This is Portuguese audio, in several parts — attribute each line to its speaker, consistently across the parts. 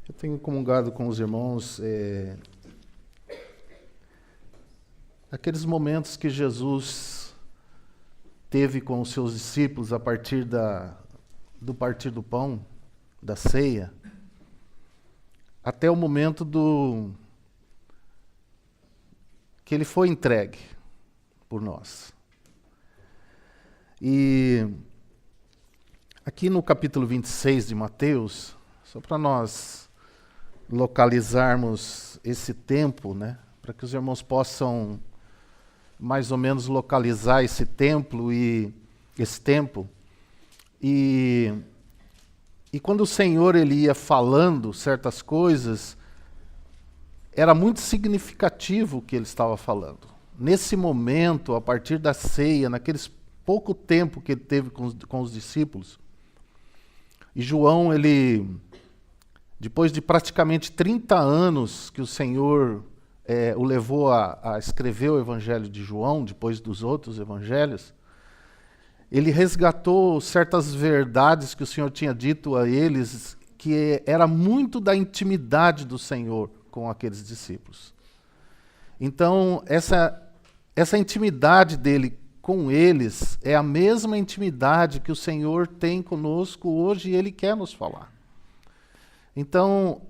Speaker 1: Eu tenho comungado com os irmãos aqueles momentos que Jesus teve com os seus discípulos a partir do partir do pão, da ceia, até o momento que ele foi entregue por nós. E aqui no capítulo 26 de Mateus, só para nós localizarmos esse tempo, né, para que os irmãos possam mais ou menos localizar esse tempo. E quando o Senhor ele ia falando certas coisas, era muito significativo o que ele estava falando. Nesse momento, a partir da ceia, naqueles pouco tempo que ele teve com os discípulos, e João, depois de praticamente 30 anos que o Senhor o levou a escrever o Evangelho de João, depois dos outros evangelhos, ele resgatou certas verdades que o Senhor tinha dito a eles, que era muito da intimidade do Senhor com aqueles discípulos. Então, essa intimidade dele com eles é a mesma intimidade que o Senhor tem conosco hoje e ele quer nos falar. Então,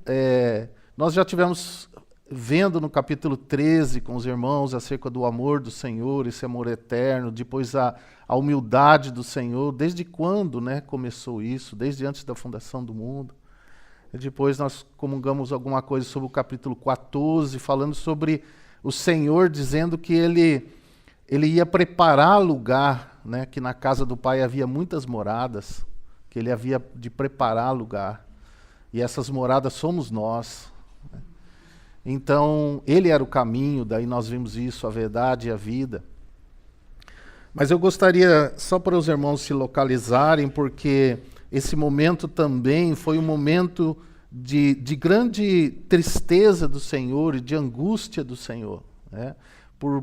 Speaker 1: nós já tivemos vendo no capítulo 13 com os irmãos acerca do amor do Senhor, esse amor eterno, depois a humildade do Senhor, desde quando, né, começou isso, desde antes da fundação do mundo. E depois nós comungamos alguma coisa sobre o capítulo 14, falando sobre o Senhor dizendo que ele ia preparar lugar, né, que na casa do Pai havia muitas moradas, que ele havia de preparar lugar. E essas moradas somos nós. Então, ele era o caminho, daí nós vimos isso, a verdade e a vida. Mas eu gostaria, só para os irmãos se localizarem, porque esse momento também foi um momento de grande tristeza do Senhor e de angústia do Senhor, né? Por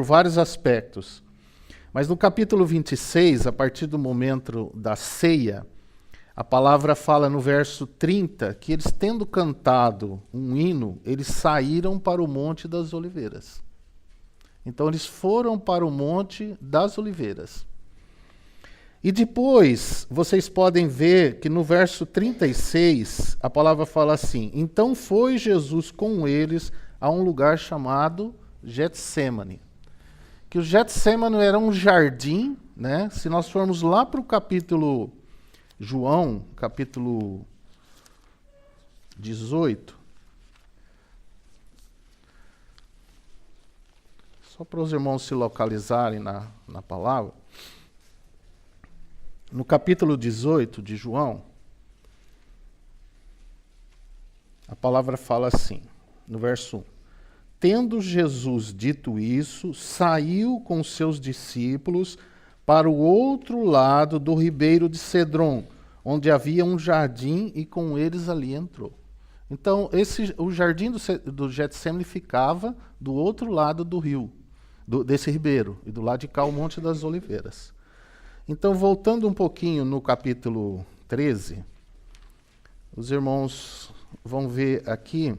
Speaker 1: vários aspectos. Mas no capítulo 26, a partir do momento da ceia, a palavra fala no verso 30 que eles, tendo cantado um hino, eles saíram para o Monte das Oliveiras. Então eles foram para o Monte das Oliveiras. E depois, vocês podem ver que no verso 36, a palavra fala assim: então foi Jesus com eles a um lugar chamado Getsêmani. Que o Getsêmani era um jardim, né? Se nós formos lá para o capítulo João, capítulo 18, só para os irmãos se localizarem na palavra. No capítulo 18 de João, a palavra fala assim, no verso 1. Tendo Jesus dito isso, saiu com seus discípulos para o outro lado do ribeiro de Cedron, onde havia um jardim, e com eles ali entrou. Então, o jardim do Getsêmani ficava do outro lado do rio, desse ribeiro, e do lado de cá o Monte das Oliveiras. Então, voltando um pouquinho no capítulo 13, os irmãos vão ver aqui,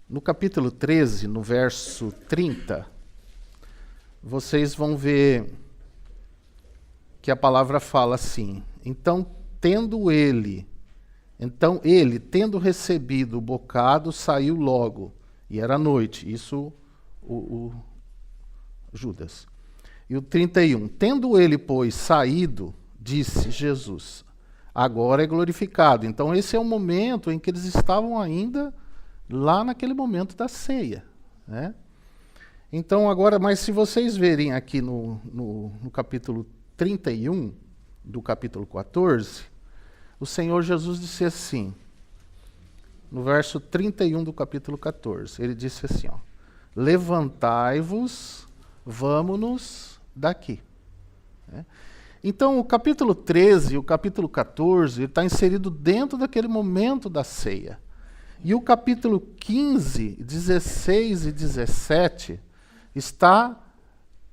Speaker 1: no capítulo 13, no verso 30, vocês vão ver que a palavra fala assim: então ele, tendo recebido o bocado, saiu logo, e era noite. Isso o Judas. E o 31, tendo ele, pois, saído, disse Jesus: agora é glorificado. Então esse é o momento em que eles estavam ainda lá naquele momento da ceia, né? Então agora, mas se vocês verem aqui no capítulo 31 do capítulo 14, o Senhor Jesus disse assim, no verso 31 do capítulo 14, ele disse assim, ó: levantai-vos, vamo-nos daqui. Então o capítulo 13 e o capítulo 14 está inserido dentro daquele momento da ceia. E o capítulo 15, 16 e 17 está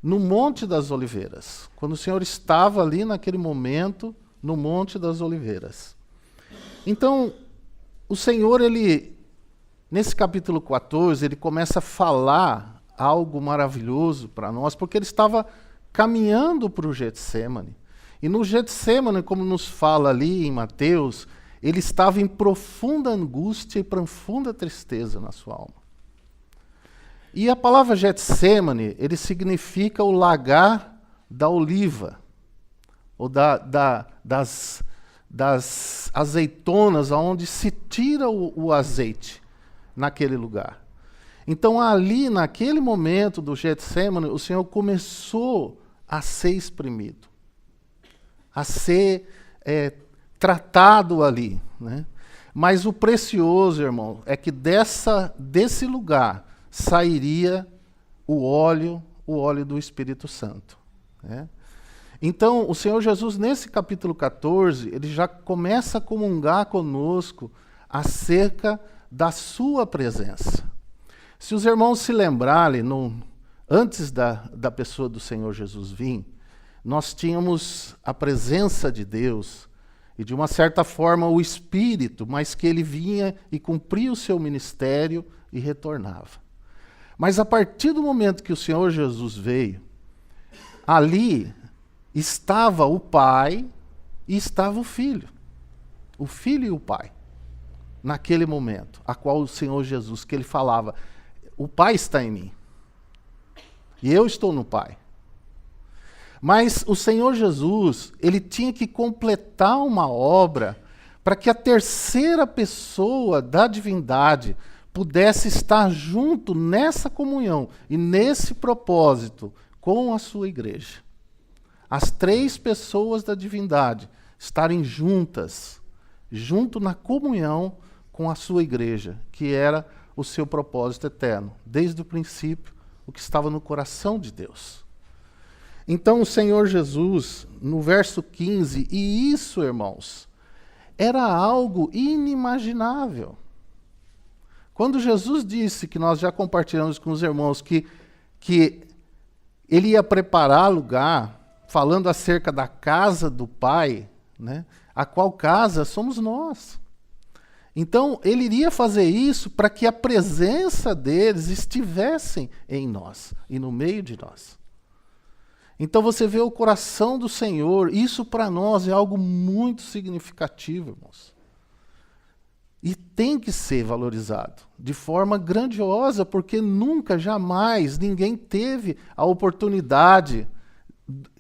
Speaker 1: no Monte das Oliveiras, quando o Senhor estava ali naquele momento no Monte das Oliveiras. Então, o Senhor, nesse capítulo 14, ele começa a falar algo maravilhoso para nós, porque ele estava caminhando para o Getsêmani. E no Getsêmani, como nos fala ali em Mateus, ele estava em profunda angústia e profunda tristeza na sua alma. E a palavra Getsêmani, ele significa o lagar da oliva, ou das azeitonas, onde se tira o azeite naquele lugar. Então ali, naquele momento do Getsêmani, o Senhor começou a ser exprimido, a ser tratado ali, né? Mas o precioso, irmão, é que desse lugar sairia o óleo do Espírito Santo, né? Então, o Senhor Jesus, nesse capítulo 14, ele já começa a comungar conosco acerca da sua presença. Se os irmãos se lembrarem, antes da pessoa do Senhor Jesus vir, nós tínhamos a presença de Deus e, de uma certa forma, o Espírito, mas que ele vinha e cumpria o seu ministério e retornava. Mas a partir do momento que o Senhor Jesus veio, ali estava o Pai e estava o Filho e o Pai, naquele momento, a qual o Senhor Jesus, que ele falava, o Pai está em mim, e eu estou no Pai. Mas o Senhor Jesus, ele tinha que completar uma obra para que a terceira pessoa da divindade pudesse estar junto nessa comunhão e nesse propósito com a sua igreja. As três pessoas da divindade estarem juntas, junto na comunhão com a sua igreja, que era o seu propósito eterno, desde o princípio, o que estava no coração de Deus. Então o Senhor Jesus, no verso 15, e isso, irmãos, era algo inimaginável. Quando Jesus disse, que nós já compartilhamos com os irmãos, que ele ia preparar lugar, falando acerca da casa do Pai, né? A qual casa somos nós. Então, ele iria fazer isso para que a presença deles estivessem em nós e no meio de nós. Então, você vê o coração do Senhor, isso para nós é algo muito significativo, irmãos. E tem que ser valorizado de forma grandiosa, porque nunca, jamais, ninguém teve a oportunidade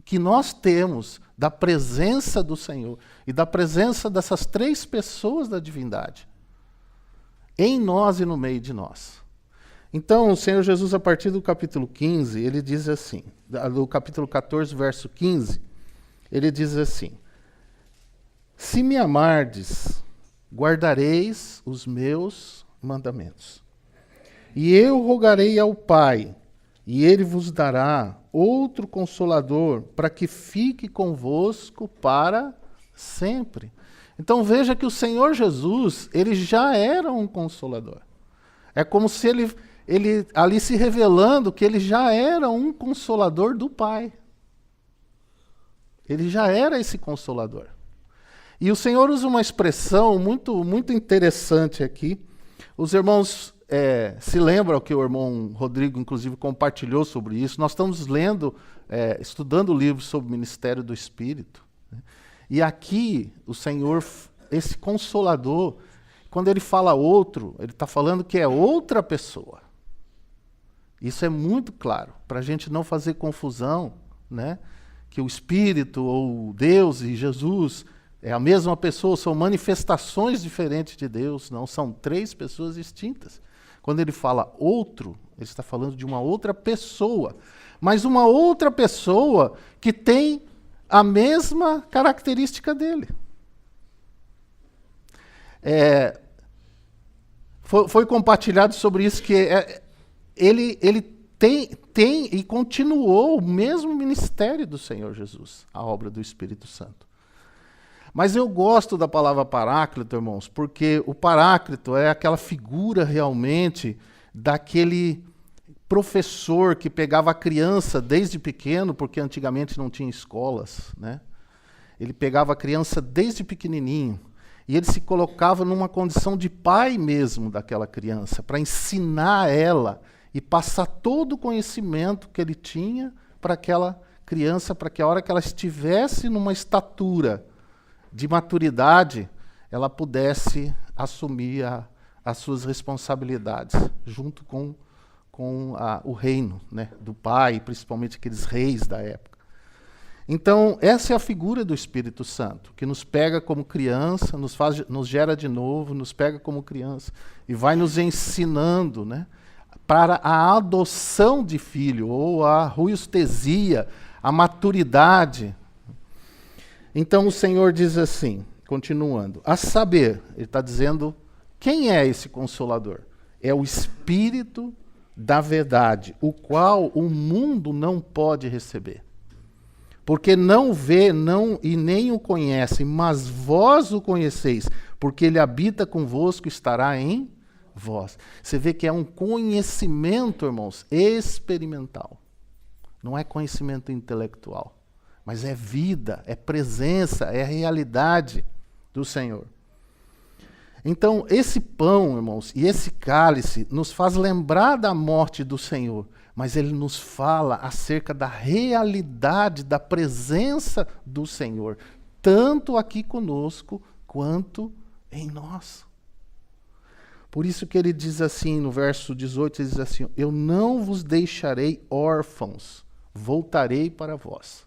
Speaker 1: que nós temos da presença do Senhor e da presença dessas três pessoas da divindade em nós e no meio de nós. Então, o Senhor Jesus, a partir do capítulo 15, ele diz assim, do capítulo 14, verso 15, ele diz assim: se me amardes, guardareis os meus mandamentos. E eu rogarei ao Pai, e ele vos dará outro Consolador, para que fique convosco para sempre. Então veja que o Senhor Jesus, ele já era um Consolador. É como se ele ali se revelando que ele já era um Consolador do Pai. Ele já era esse Consolador. E o Senhor usa uma expressão muito, muito interessante aqui. Os irmãos se lembram que o irmão Rodrigo, inclusive, compartilhou sobre isso. Nós estamos lendo, estudando o livro sobre o ministério do Espírito, né? E aqui, o Senhor, esse Consolador, quando ele fala outro, ele está falando que é outra pessoa. Isso é muito claro, para a gente não fazer confusão, né? Que o Espírito, ou Deus e Jesus é a mesma pessoa, são manifestações diferentes de Deus, não, são três pessoas distintas. Quando ele fala outro, ele está falando de uma outra pessoa, mas uma outra pessoa que tem a mesma característica dele. Foi compartilhado sobre isso, que ele tem e continuou o mesmo ministério do Senhor Jesus, a obra do Espírito Santo. Mas eu gosto da palavra paráclito, irmãos, porque o paráclito é aquela figura realmente daquele professor que pegava a criança desde pequeno, porque antigamente não tinha escolas, né? Ele pegava a criança desde pequenininho e ele se colocava numa condição de pai mesmo daquela criança, para ensinar ela e passar todo o conhecimento que ele tinha para aquela criança, para que a hora que ela estivesse numa estatura de maturidade, ela pudesse assumir as suas responsabilidades, junto com o reino, né, do pai, principalmente aqueles reis da época. Então, essa é a figura do Espírito Santo, que nos pega como criança, nos gera de novo, nos pega como criança e vai nos ensinando, né, para a adoção de filho, ou a ruiestesia, a maturidade. Então o Senhor diz assim, continuando, a saber, ele está dizendo, quem é esse Consolador? É o Espírito da verdade, o qual o mundo não pode receber. Porque não vê e nem o conhece, mas vós o conheceis, porque ele habita convosco e estará em vós. Você vê que é um conhecimento, irmãos, experimental. Não é conhecimento intelectual, mas é vida, é presença, é realidade do Senhor. Então, esse pão, irmãos, e esse cálice nos faz lembrar da morte do Senhor, mas ele nos fala acerca da realidade da presença do Senhor, tanto aqui conosco quanto em nós. Por isso que ele diz assim, no verso 18, ele diz assim, eu não vos deixarei órfãos, voltarei para vós.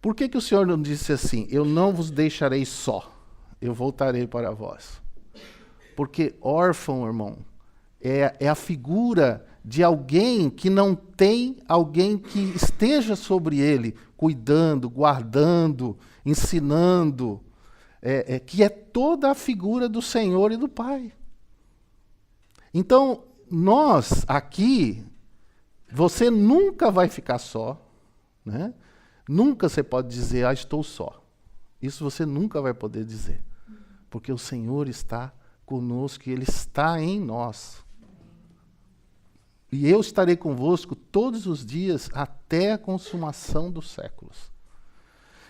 Speaker 1: Por que o Senhor não disse assim, eu não vos deixarei só, eu voltarei para vós? Porque órfão, irmão, é a figura de alguém que não tem alguém que esteja sobre ele, cuidando, guardando, ensinando, que é toda a figura do Senhor e do Pai. Então, nós aqui, você nunca vai ficar só, né? Nunca você pode dizer, estou só. Isso você nunca vai poder dizer, porque o Senhor está conosco e Ele está em nós. E eu estarei convosco todos os dias até a consumação dos séculos.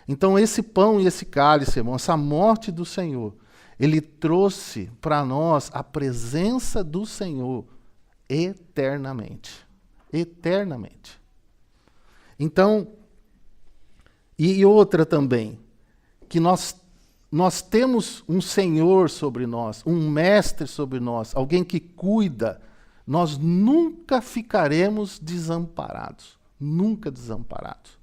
Speaker 1: Então esse pão e esse cálice, irmão, essa morte do Senhor, ele trouxe para nós a presença do Senhor eternamente. Eternamente. Então, e outra também, que nós temos um Senhor sobre nós, um mestre sobre nós, alguém que cuida. Nós nunca ficaremos desamparados, nunca desamparados.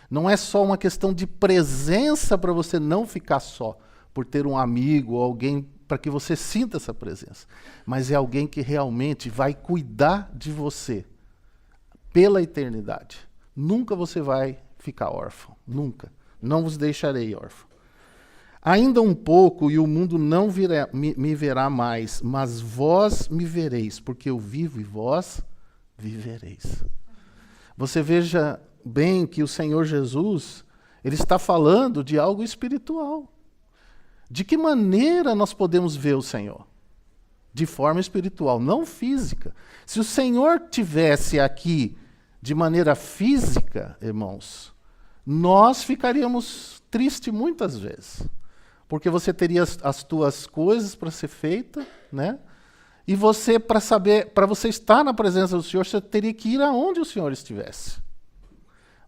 Speaker 1: Não é só uma questão de presença para você não ficar só, por ter um amigo ou alguém para que você sinta essa presença, mas é alguém que realmente vai cuidar de você pela eternidade. Nunca você vai ficar órfão, nunca. Não vos deixarei órfão. Ainda um pouco e o mundo não me verá mais, mas vós me vereis, porque eu vivo e vós vivereis. Você veja bem que o Senhor Jesus, ele está falando de algo espiritual. De que maneira nós podemos ver o Senhor? De forma espiritual, não física. Se o Senhor tivesse aqui de maneira física, irmãos, nós ficaríamos tristes muitas vezes. Porque você teria as tuas coisas para ser feita, né? E você, para você estar na presença do Senhor, você teria que ir aonde o Senhor estivesse.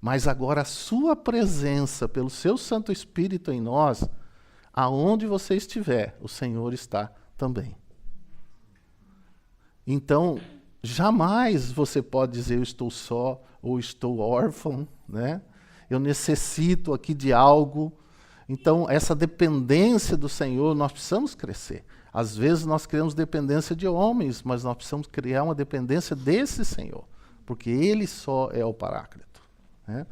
Speaker 1: Mas agora a sua presença, pelo seu Santo Espírito em nós, aonde você estiver, o Senhor está também. Então, jamais você pode dizer, eu estou só, ou estou órfão, né? Eu necessito aqui de algo. Então, essa dependência do Senhor, nós precisamos crescer. Às vezes nós criamos dependência de homens, mas nós precisamos criar uma dependência desse Senhor, porque Ele só é o Paráclito, né?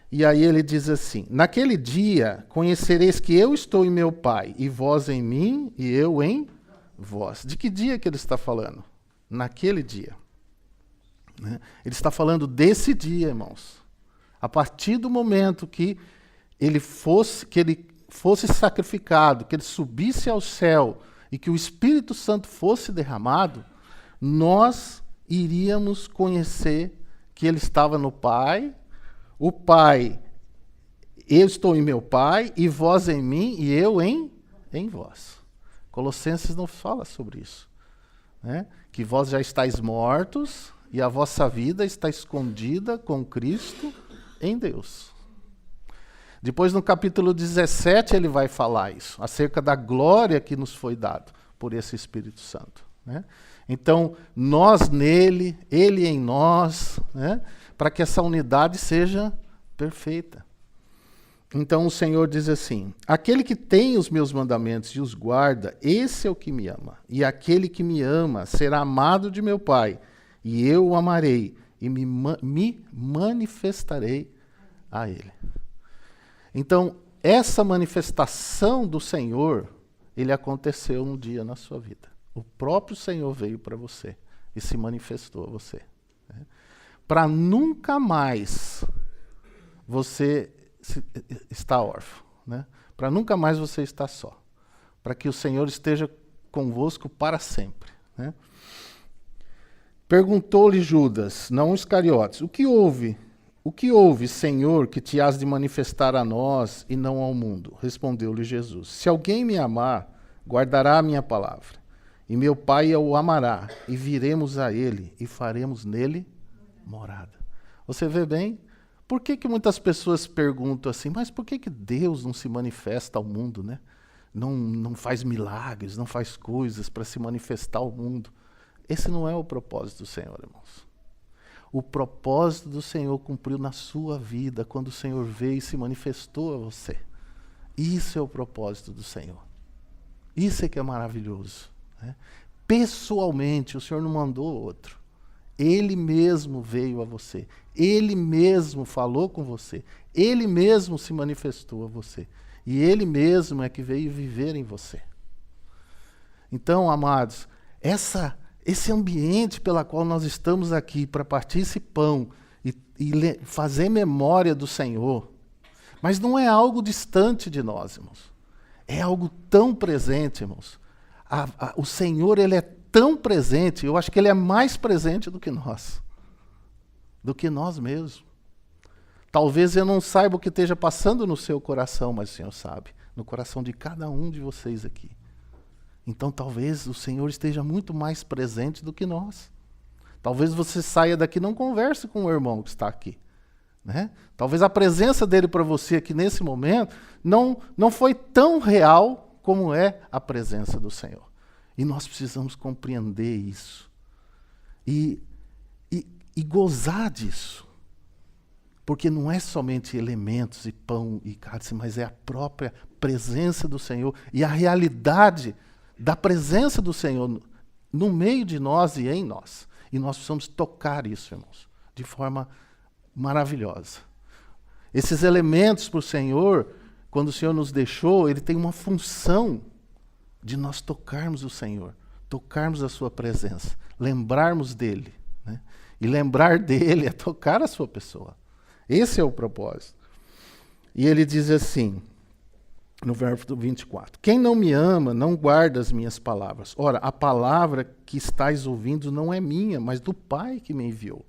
Speaker 1: E aí ele diz assim, naquele dia conhecereis que eu estou em meu Pai, e vós em mim, e eu em vós. De que dia que ele está falando? Naquele dia, né? Ele está falando desse dia, irmãos. A partir do momento que ele fosse sacrificado, que ele subisse ao céu e que o Espírito Santo fosse derramado, nós iríamos conhecer que ele estava no Pai, o Pai, eu estou em meu Pai, e vós em mim, e eu em vós. Colossenses não fala sobre isso, né? Que vós já estáis mortos, e a vossa vida está escondida com Cristo em Deus. Depois, no capítulo 17, ele vai falar isso, acerca da glória que nos foi dado por esse Espírito Santo, né? Então, nós nele, ele em nós, né? Para que essa unidade seja perfeita. Então, o Senhor diz assim: aquele que tem os meus mandamentos e os guarda, esse é o que me ama. E aquele que me ama será amado de meu Pai, e eu o amarei, e me manifestarei a ele. Então, essa manifestação do Senhor, ele aconteceu um dia na sua vida. O próprio Senhor veio para você e se manifestou a você, né? Para nunca mais você estar órfão, né? Para nunca mais você estar só. Para que o Senhor esteja convosco para sempre, né? Perguntou-lhe Judas, não Iscariotes: o que houve, Senhor, que te has de manifestar a nós e não ao mundo? Respondeu-lhe Jesus: se alguém me amar, guardará a minha palavra, e meu Pai o amará, e viremos a ele, e faremos nele morada. Você vê bem? Por que muitas pessoas perguntam assim, mas por que Deus não se manifesta ao mundo, né? Não faz milagres, não faz coisas para se manifestar ao mundo? Esse não é o propósito do Senhor, irmãos. O propósito do Senhor cumpriu na sua vida quando o Senhor veio e se manifestou a você. Isso é o propósito do Senhor. Isso é que é maravilhoso, né? Pessoalmente, o Senhor não mandou outro. Ele mesmo veio a você. Ele mesmo falou com você. Ele mesmo se manifestou a você. E Ele mesmo é que veio viver em você. Então, amados, esse ambiente pela qual nós estamos aqui para partir esse pão e fazer memória do Senhor, mas não é algo distante de nós, irmãos. É algo tão presente, irmãos. O Senhor, ele é tão presente, eu acho que ele é mais presente do que nós mesmos. Talvez eu não saiba o que esteja passando no seu coração, mas o Senhor sabe, no coração de cada um de vocês aqui. Então talvez o Senhor esteja muito mais presente do que nós. Talvez você saia daqui e não converse com o irmão que está aqui, né? Talvez a presença dele para você aqui nesse momento não foi tão real como é a presença do Senhor. E nós precisamos compreender isso e gozar disso. Porque não é somente elementos e pão e cálice, mas é a própria presença do Senhor e a realidade da presença do Senhor no meio de nós e em nós. E nós precisamos tocar isso, irmãos, de forma maravilhosa. Esses elementos para o Senhor, quando o Senhor nos deixou, ele tem uma função de nós tocarmos o Senhor, tocarmos a sua presença, lembrarmos dele, né? E lembrar dele é tocar a sua pessoa. Esse é o propósito. E ele diz assim, no verso 24: quem não me ama, não guarda as minhas palavras. Ora, a palavra que estáis ouvindo não é minha, mas do Pai que me enviou.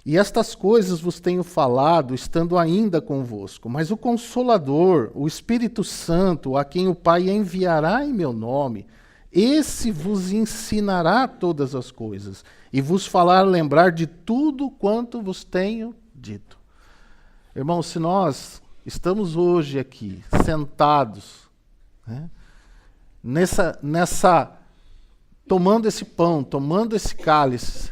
Speaker 1: E estas coisas vos tenho falado, estando ainda convosco. Mas o Consolador, o Espírito Santo, a quem o Pai enviará em meu nome, esse vos ensinará todas as coisas, e vos falar lembrar de tudo quanto vos tenho dito. Irmãos, se nós estamos hoje aqui, sentados, né, tomando esse pão, tomando esse cálice,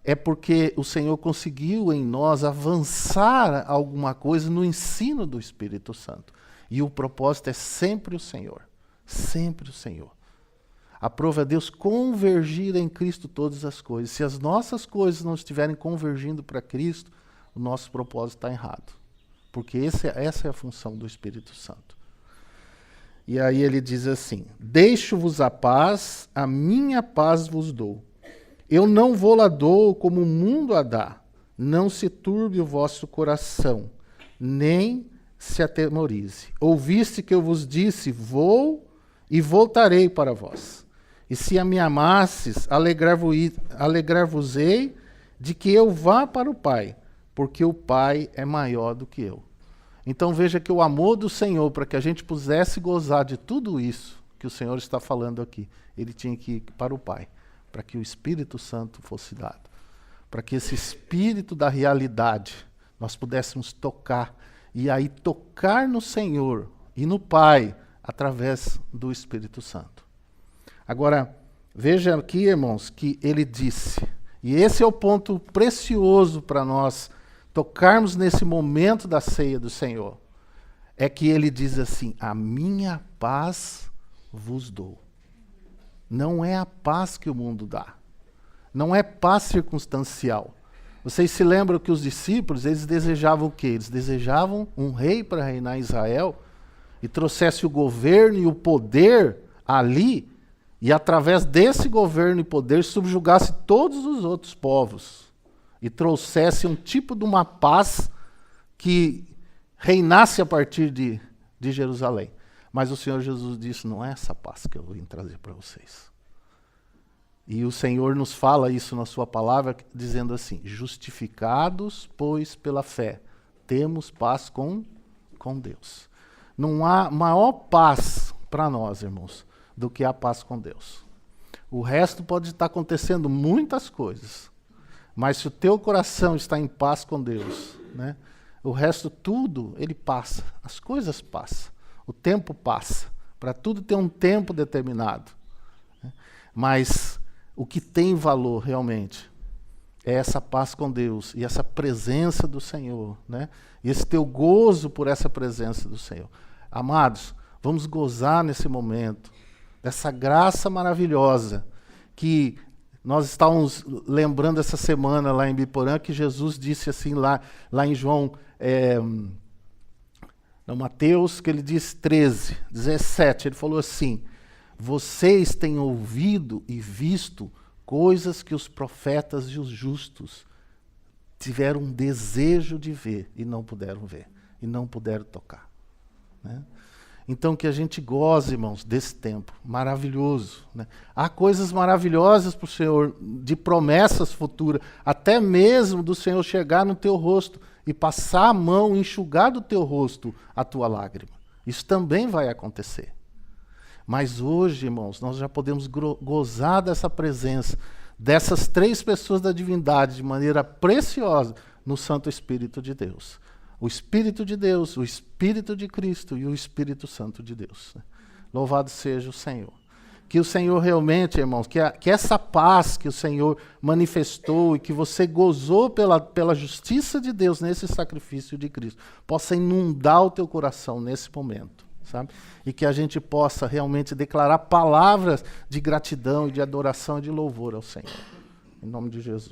Speaker 1: é porque o Senhor conseguiu em nós avançar alguma coisa no ensino do Espírito Santo. E o propósito é sempre o Senhor. Sempre o Senhor. Aprova Deus convergir em Cristo todas as coisas. Se as nossas coisas não estiverem convergindo para Cristo, o nosso propósito está errado. Porque essa é a função do Espírito Santo. E aí ele diz assim: deixo-vos a paz, a minha paz vos dou. Eu não vou lá dou como o mundo a dá. Não se turbe o vosso coração, nem se atemorize. Ouviste que eu vos disse, vou e voltarei para vós. E se me amasses, alegrar-vos-ei de que eu vá para o Pai, porque o Pai é maior do que eu. Então veja que o amor do Senhor, para que a gente pudesse gozar de tudo isso que o Senhor está falando aqui, ele tinha que ir para o Pai, para que o Espírito Santo fosse dado. Para que esse Espírito da realidade nós pudéssemos tocar, e aí tocar no Senhor e no Pai, através do Espírito Santo. Agora, veja aqui, irmãos, que ele disse, e esse é o ponto precioso para nós tocarmos nesse momento da ceia do Senhor, é que ele diz assim: a minha paz vos dou. Não é a paz que o mundo dá. Não é paz circunstancial. Vocês se lembram que os discípulos, eles desejavam o quê? Eles desejavam um rei para reinar em Israel e trouxesse o governo e o poder ali, e através desse governo e poder subjugasse todos os outros povos e trouxesse um tipo de uma paz que reinasse a partir de Jerusalém. Mas o Senhor Jesus disse: não é essa paz que eu vim trazer para vocês. E o Senhor nos fala isso na sua palavra, dizendo assim: justificados, pois, pela fé, temos paz com Deus. Não há maior paz para nós, irmãos, do que a paz com Deus. O resto pode estar acontecendo muitas coisas, mas se o teu coração está em paz com Deus, né, o resto tudo, ele passa, as coisas passam, o tempo passa, para tudo ter um tempo determinado. Né? Mas o que tem valor realmente é essa paz com Deus e essa presença do Senhor, né? E esse teu gozo por essa presença do Senhor. Amados, vamos gozar nesse momento dessa graça maravilhosa que nós estávamos lembrando essa semana lá em Biporã, que Jesus disse assim lá em João, Mateus, que ele disse 13, 17, ele falou assim: vocês têm ouvido e visto coisas que os profetas e os justos tiveram um desejo de ver e não puderam ver, e não puderam tocar. Né? Então que a gente goze, irmãos, desse tempo maravilhoso. Né? Há coisas maravilhosas para o Senhor, de promessas futuras, até mesmo do Senhor chegar no teu rosto e passar a mão, enxugar do teu rosto a tua lágrima. Isso também vai acontecer. Mas hoje, irmãos, nós já podemos gozar dessa presença, dessas três pessoas da divindade, de maneira preciosa, no Santo Espírito de Deus. O Espírito de Deus, o Espírito de Cristo e o Espírito Santo de Deus. Louvado seja o Senhor. Que o Senhor realmente, irmãos, que essa paz que o Senhor manifestou e que você gozou pela justiça de Deus nesse sacrifício de Cristo, possa inundar o teu coração nesse momento. Sabe? E que a gente possa realmente declarar palavras de gratidão e de adoração e de louvor ao Senhor. Em nome de Jesus.